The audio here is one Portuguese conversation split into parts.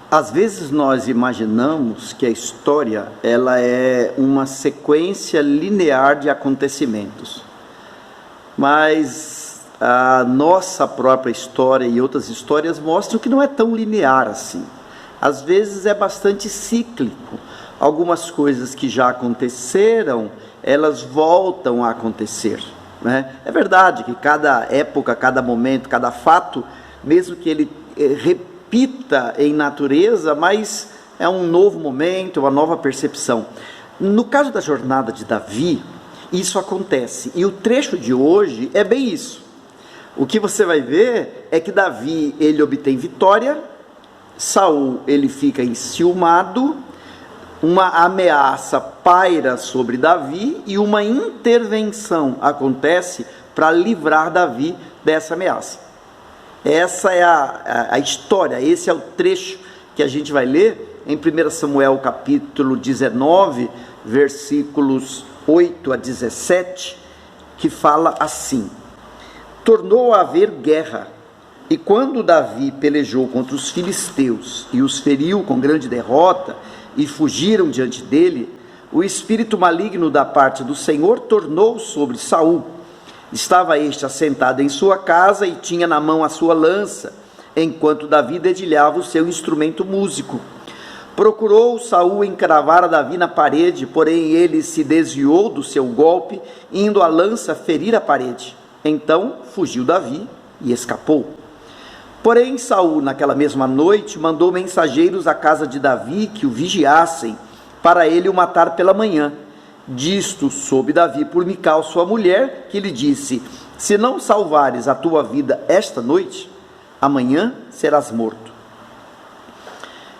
Às vezes nós imaginamos que a história ela é uma sequência linear de acontecimentos, mas a nossa própria história e outras histórias mostram que não é tão linear assim. Às vezes é bastante cíclico. Algumas coisas que já aconteceram, elas voltam a acontecer, né? É verdade que cada época, cada momento, cada fato, mesmo que ele repita em natureza, mas é um novo momento, uma nova percepção. No caso da jornada de Davi, isso acontece, e o trecho de hoje é bem isso. O que você vai ver é que Davi, ele obtém vitória, Saul, ele fica enciumado, uma ameaça paira sobre Davi e uma intervenção acontece para livrar Davi dessa ameaça. Essa é a história, esse é o trecho que a gente vai ler em 1 Samuel capítulo 19, versículos 8 a 17, que fala assim: tornou a haver guerra, e quando Davi pelejou contra os filisteus e os feriu com grande derrota, e fugiram diante dele, o espírito maligno da parte do Senhor tornou sobre Saul. Estava este assentado em sua casa e tinha na mão a sua lança, enquanto Davi dedilhava o seu instrumento músico. Procurou Saul encravar a Davi na parede, porém ele se desviou do seu golpe, indo a lança ferir a parede. Então fugiu Davi e escapou. Porém Saul, naquela mesma noite, mandou mensageiros à casa de Davi que o vigiassem, para ele o matar pela manhã. Disto soube Davi por Mical, sua mulher, que lhe disse: se não salvares a tua vida esta noite, amanhã serás morto.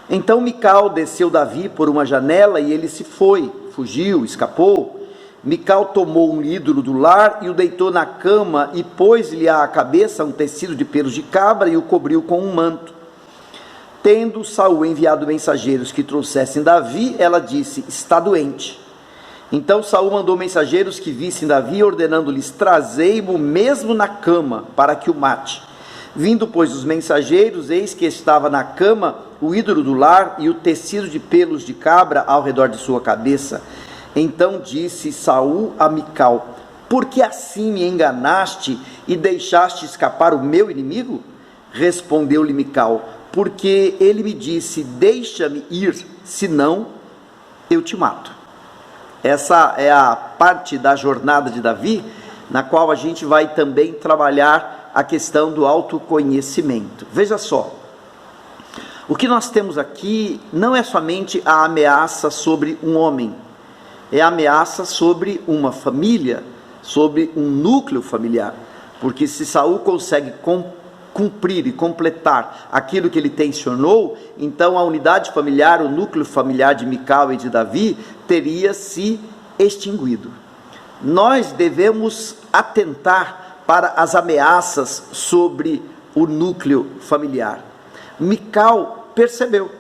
Então Mical desceu Davi por uma janela e ele se foi, fugiu, escapou. Mical tomou um ídolo do lar e o deitou na cama e pôs-lhe à cabeça um tecido de pelos de cabra e o cobriu com um manto. Tendo Saul enviado mensageiros que trouxessem Davi, ela disse: está doente. Então Saul mandou mensageiros que vissem Davi, ordenando-lhes: trazei-mo mesmo na cama, para que o mate. Vindo, pois, os mensageiros, eis que estava na cama o ídolo do lar e o tecido de pelos de cabra ao redor de sua cabeça. Então disse Saul a Mical: por que assim me enganaste e deixaste escapar o meu inimigo? Respondeu-lhe Mical: porque ele me disse: deixa-me ir, senão eu te mato. Essa é a parte da jornada de Davi, na qual a gente vai também trabalhar a questão do autoconhecimento. Veja só, o que nós temos aqui não é somente a ameaça sobre um homem, é a ameaça sobre uma família, sobre um núcleo familiar, porque se Saul consegue cumprir e completar aquilo que ele tensionou, então a unidade familiar, o núcleo familiar de Mical e de Davi teria se extinguido. Nós devemos atentar para as ameaças sobre o núcleo familiar. Mical percebeu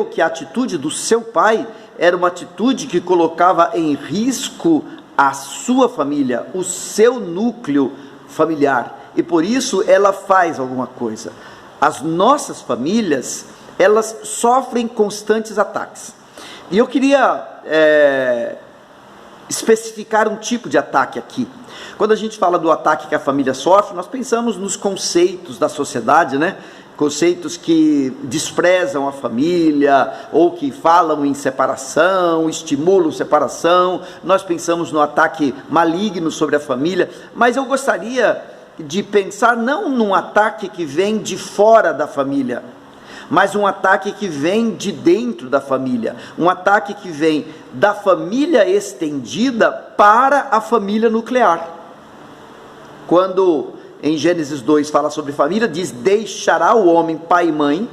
que a atitude do seu pai era uma atitude que colocava em risco a sua família, o seu núcleo familiar, e por isso ela faz alguma coisa. As nossas famílias, elas sofrem constantes ataques, e eu queria especificar um tipo de ataque aqui. Quando a gente fala do ataque que a família sofre, nós pensamos nos conceitos da sociedade, né? Conceitos que desprezam a família, ou que falam em separação, estimulam separação. Nós pensamos no ataque maligno sobre a família, mas eu gostaria de pensar não num ataque que vem de fora da família, mas um ataque que vem de dentro da família, um ataque que vem da família estendida para a família nuclear. Quando em Gênesis 2 fala sobre família, diz: deixará o homem pai e mãe,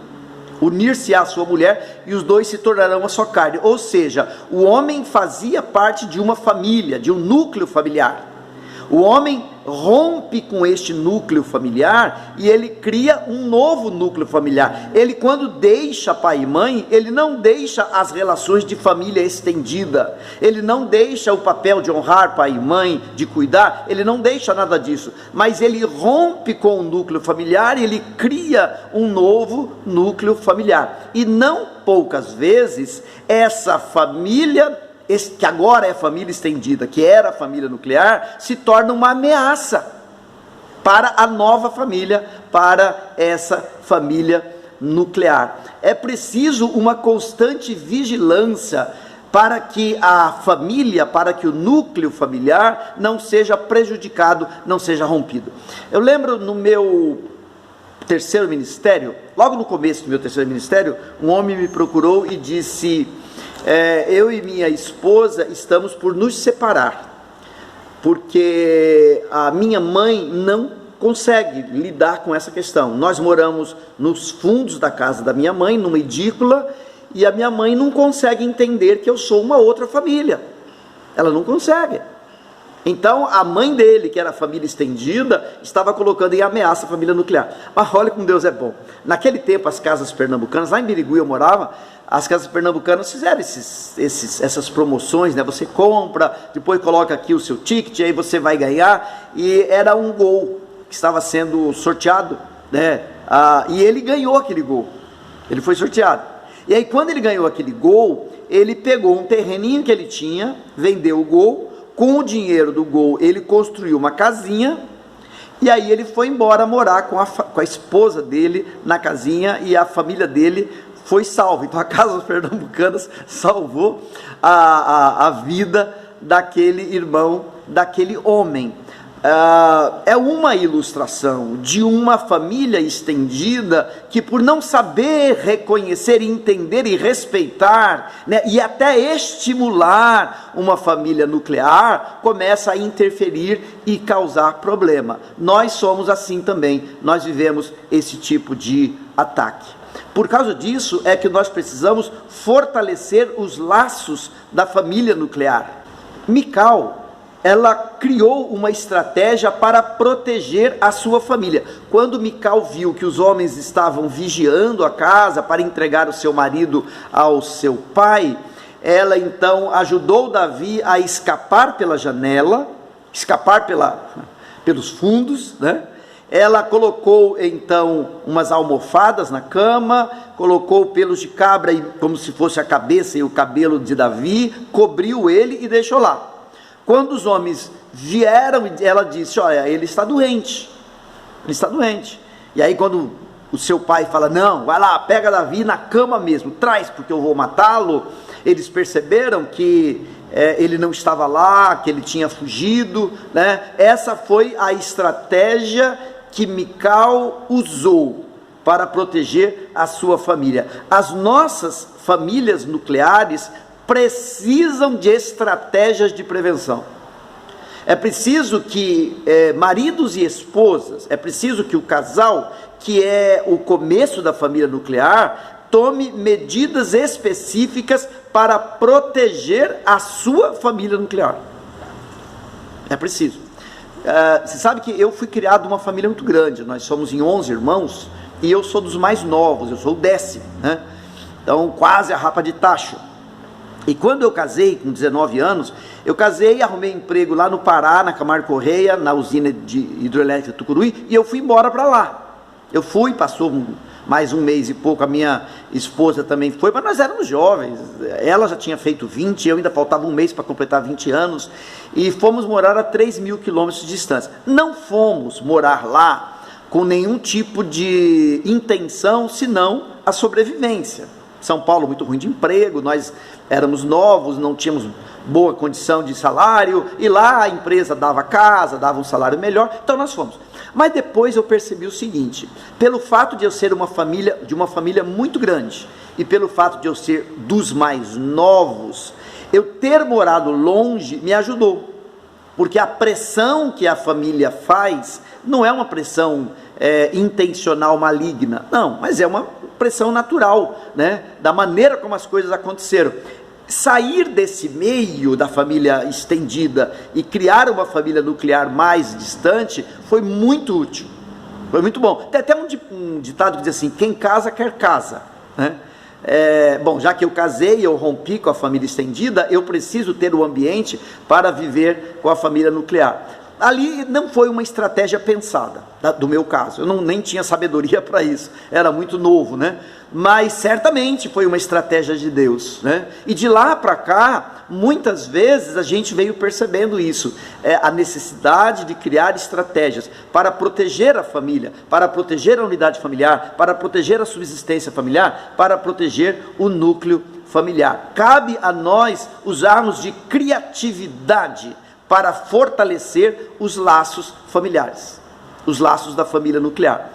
unir-se à sua mulher, e os dois se tornarão uma só carne. Ou seja, o homem fazia parte de uma família, de um núcleo familiar. O homem rompe com este núcleo familiar e ele cria um novo núcleo familiar. Ele, quando deixa pai e mãe, ele não deixa as relações de família estendida, ele não deixa o papel de honrar pai e mãe, de cuidar, ele não deixa nada disso, mas ele rompe com o núcleo familiar e ele cria um novo núcleo familiar. E não poucas vezes essa família, que agora é família estendida, que era a família nuclear, se torna uma ameaça para a nova família, para essa família nuclear. É preciso uma constante vigilância para que a família, para que o núcleo familiar não seja prejudicado, não seja rompido. Eu lembro no meu terceiro ministério, logo no começo do meu terceiro ministério, um homem me procurou e disse: eu e minha esposa estamos por nos separar, porque a minha mãe não consegue lidar com essa questão. Nós moramos nos fundos da casa da minha mãe, numa edícula, e a minha mãe não consegue entender que eu sou uma outra família. Ela não consegue. Então a mãe dele, que era a família estendida, estava colocando em ameaça a família nuclear. Mas olha como Deus é bom. Naquele tempo as casas pernambucanas, lá em Birigui eu morava, as casas pernambucanas fizeram essas promoções, né? Você compra, depois coloca aqui o seu ticket, aí você vai ganhar, e era um Gol que estava sendo sorteado, né? E ele ganhou aquele Gol, ele foi sorteado. E aí quando ele ganhou aquele Gol, ele pegou um terreninho que ele tinha, vendeu o Gol, com o dinheiro do Gol ele construiu uma casinha, e aí ele foi embora morar com a esposa dele na casinha, e a família dele foi salva. Então a Casas Pernambucanas salvou a vida daquele irmão, daquele homem. É uma ilustração de uma família estendida que, por não saber reconhecer, entender e respeitar, né, e até estimular uma família nuclear, começa a interferir e causar problema. Nós somos assim também, nós vivemos esse tipo de ataque. Por causa disso é que nós precisamos fortalecer os laços da família nuclear. Mical, ela criou uma estratégia para proteger a sua família. Quando Mical viu que os homens estavam vigiando a casa para entregar o seu marido ao seu pai, ela então ajudou Davi a escapar pela janela, escapar pelos fundos, né? Ela colocou então umas almofadas na cama, colocou pelos de cabra como se fosse a cabeça e o cabelo de Davi, cobriu ele e deixou lá. Quando os homens vieram, ela disse: olha, ele está doente, ele está doente. E aí quando o seu pai fala: não, vai lá, pega Davi na cama mesmo, traz, porque eu vou matá-lo. Eles perceberam que ele não estava lá, que ele tinha fugido, né? Essa foi a estratégia que Mical usou para proteger a sua família. As nossas famílias nucleares precisam de estratégias de prevenção. É preciso que maridos e esposas, é preciso que o casal, que é o começo da família nuclear, tome medidas específicas para proteger a sua família nuclear. É preciso. Você sabe que eu fui criado numa família muito grande, nós somos em 11 irmãos, e eu sou dos mais novos, eu sou o 10º, né? Então quase a rapa de tacho. E quando eu casei, com 19 anos, eu casei, arrumei emprego lá no Pará, na Camargo Correia, na usina de hidrelétrica Tucuruí, e eu fui embora para lá. Eu fui, passou mais um mês e pouco, a minha esposa também foi, mas nós éramos jovens, ela já tinha feito 20, eu ainda faltava um mês para completar 20 anos, e fomos morar a 3.000 quilômetros de distância. Não fomos morar lá com nenhum tipo de intenção, senão a sobrevivência. São Paulo muito ruim de emprego, nós éramos novos, não tínhamos boa condição de salário, e lá a empresa dava casa, dava um salário melhor, então nós fomos. Mas depois eu percebi o seguinte: pelo fato de eu ser de uma família muito grande, e pelo fato de eu ser dos mais novos, eu ter morado longe me ajudou, porque a pressão que a família faz não é uma pressão intencional, maligna, não, mas é uma pressão natural, né? Da maneira como as coisas aconteceram. sair desse meio da família estendida e criar uma família nuclear mais distante foi muito útil, foi muito bom. Tem até um ditado que diz assim: quem casa quer casa, né? Bom, já que eu casei, eu rompi com a família estendida, eu preciso ter o ambiente para viver com a família nuclear. Ali não foi uma estratégia pensada, do meu caso, eu nem tinha sabedoria para isso, era muito novo, né? Mas certamente foi uma estratégia de Deus, né? E de lá para cá, muitas vezes a gente veio percebendo isso, a necessidade de criar estratégias para proteger a família, para proteger a unidade familiar, para proteger a subsistência familiar, para proteger o núcleo familiar. Cabe a nós usarmos de criatividade para fortalecer os laços familiares, os laços da família nuclear.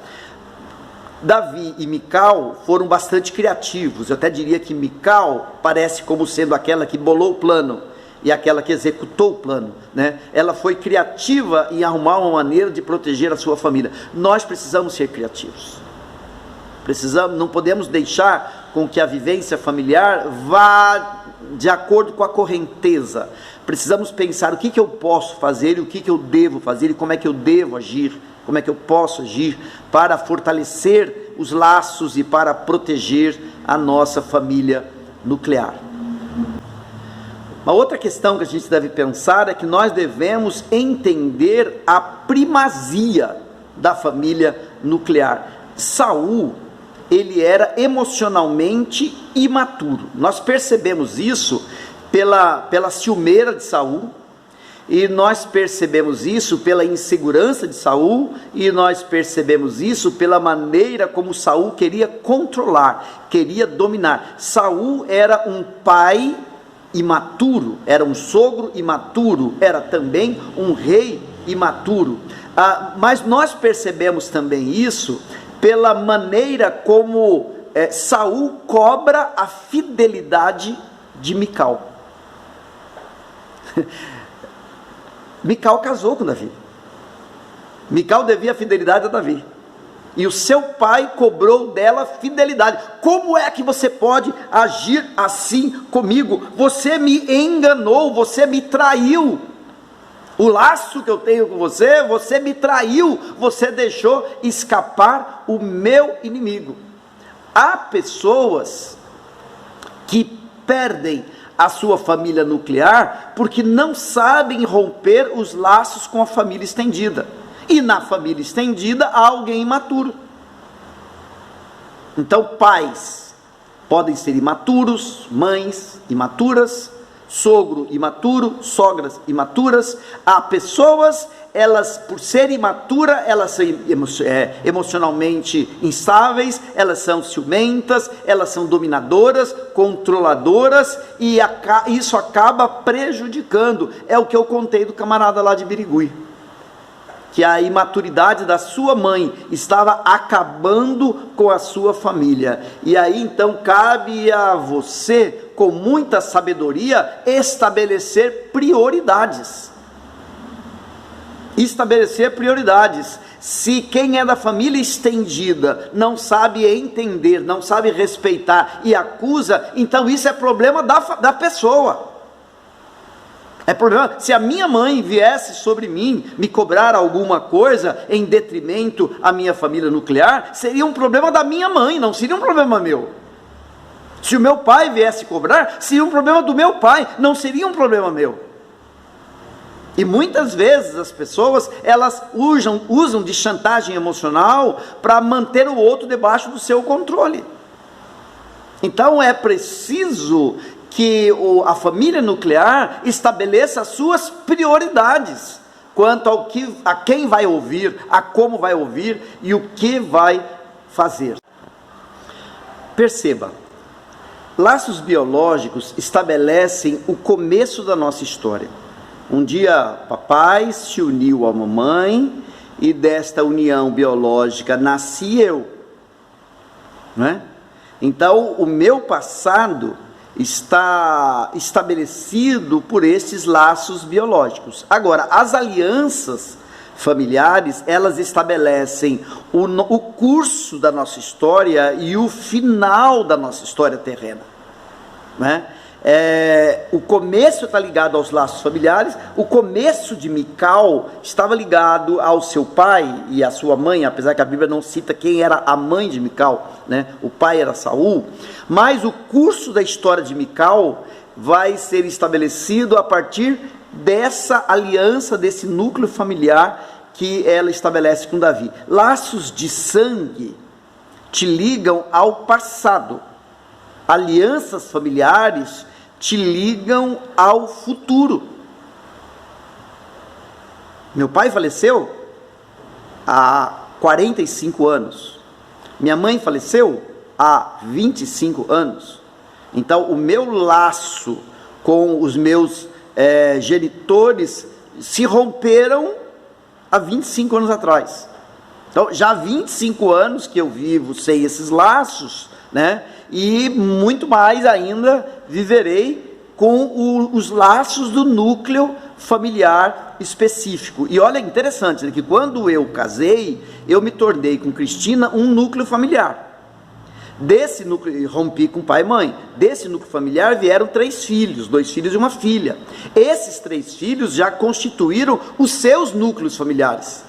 Davi e Mical foram bastante criativos. Eu até diria que Mical parece como sendo aquela que bolou o plano e aquela que executou o plano, né? Ela foi criativa em arrumar uma maneira de proteger a sua família. Nós precisamos ser criativos. Não podemos deixar com que a vivência familiar vá de acordo com a correnteza. Precisamos pensar o que eu posso fazer e o que eu devo fazer e como é que eu devo agir, como é que eu posso agir para fortalecer os laços e para proteger a nossa família nuclear. Uma outra questão que a gente deve pensar é que nós devemos entender a primazia da família nuclear. Saul, ele era emocionalmente imaturo. Nós percebemos isso pela ciumeira de Saul, e nós percebemos isso pela insegurança de Saul, e nós percebemos isso pela maneira como Saul queria controlar, queria dominar. Saul era um pai imaturo, era um sogro imaturo, era também um rei imaturo. Mas nós percebemos também isso pela maneira como Saul cobra a fidelidade de Mical. Mical casou com Davi. Mical devia fidelidade a Davi. E o seu pai cobrou dela fidelidade. Como é que você pode agir assim comigo? Você me enganou, você me traiu. O laço que eu tenho com você, você me traiu, você deixou escapar o meu inimigo. Há pessoas que perdem a sua família nuclear porque não sabem romper os laços com a família estendida. E na família estendida há alguém imaturo. Então pais podem ser imaturos, mães imaturas, sogro imaturo, sogras imaturas. Há pessoas, elas por serem imaturas, elas são emocionalmente instáveis, elas são ciumentas, elas são dominadoras, controladoras, e isso acaba prejudicando. É o que eu contei do camarada lá de Birigui, que a imaturidade da sua mãe estava acabando com a sua família. E aí então cabe a você, com muita sabedoria, estabelecer prioridades. Estabelecer prioridades. Se quem é da família estendida não sabe entender, não sabe respeitar e acusa, então isso é problema da pessoa. É problema. Se a minha mãe viesse sobre mim me cobrar alguma coisa em detrimento à minha família nuclear, seria um problema da minha mãe, não seria um problema meu. Se o meu pai viesse cobrar, seria um problema do meu pai, não seria um problema meu. E muitas vezes as pessoas, elas usam de chantagem emocional para manter o outro debaixo do seu controle. Então é preciso que a família nuclear estabeleça as suas prioridades quanto a quem vai ouvir, a como vai ouvir e o que vai fazer. Perceba, laços biológicos estabelecem o começo da nossa história. Um dia papai se uniu à mamãe e desta união biológica nasci eu, não é? Então o meu passado está estabelecido por esses laços biológicos. Agora, as alianças familiares, elas estabelecem o curso da nossa história e o final da nossa história terrena, né? O começo está ligado aos laços familiares. O começo de Mical estava ligado ao seu pai e à sua mãe, apesar que a Bíblia não cita quem era a mãe de Mical, né? O pai era Saul, mas o curso da história de Mical vai ser estabelecido a partir dessa aliança, desse núcleo familiar que ela estabelece com Davi. Laços de sangue te ligam ao passado, alianças familiares te ligam ao futuro. Meu pai faleceu há 45 anos, minha mãe faleceu há 25 anos, então o meu laço com os meus genitores se romperam há 25 anos atrás. Então já há 25 anos que eu vivo sem esses laços, né? E muito mais ainda viverei com os laços do núcleo familiar específico. E olha, interessante, né, que quando eu casei, eu me tornei com Cristina um núcleo familiar. Desse núcleo, rompi com pai e mãe. Desse núcleo familiar vieram 3 filhos, 2 filhos e uma filha. Esses 3 filhos já constituíram os seus núcleos familiares.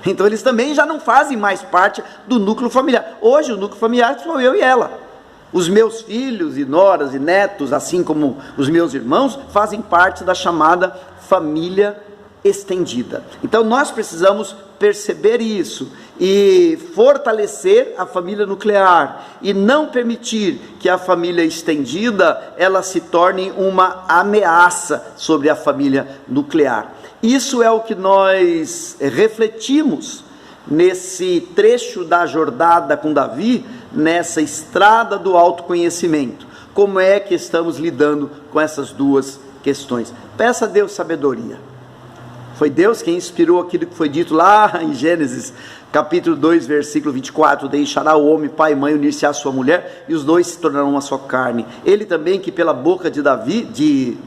Então eles também já não fazem mais parte do núcleo familiar. Hoje o núcleo familiar sou eu e ela. Os meus filhos e noras e netos, assim como os meus irmãos, fazem parte da chamada família estendida. Então nós precisamos perceber isso e fortalecer a família nuclear e não permitir que a família estendida ela se torne uma ameaça sobre a família nuclear. Isso é o que nós refletimos nesse trecho da jornada com Davi, nessa estrada do autoconhecimento. Como é que estamos lidando com essas duas questões? Peça a Deus sabedoria. Foi Deus quem inspirou aquilo que foi dito lá em Gênesis, capítulo 2, versículo 24, deixará o homem, pai e mãe, unir-se à sua mulher, e os dois se tornarão uma só carne. Ele também que pela boca de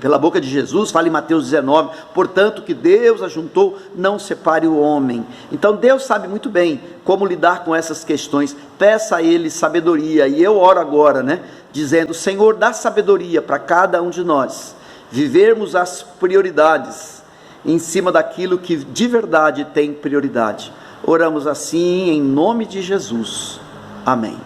pela boca de Jesus, fala em Mateus 19, portanto que Deus ajuntou, não separe o homem. Então Deus sabe muito bem como lidar com essas questões. Peça a Ele sabedoria, e eu oro agora, né, dizendo, Senhor, dá sabedoria para cada um de nós, vivermos as prioridades, em cima daquilo que de verdade tem prioridade. Oramos assim em nome de Jesus. Amém.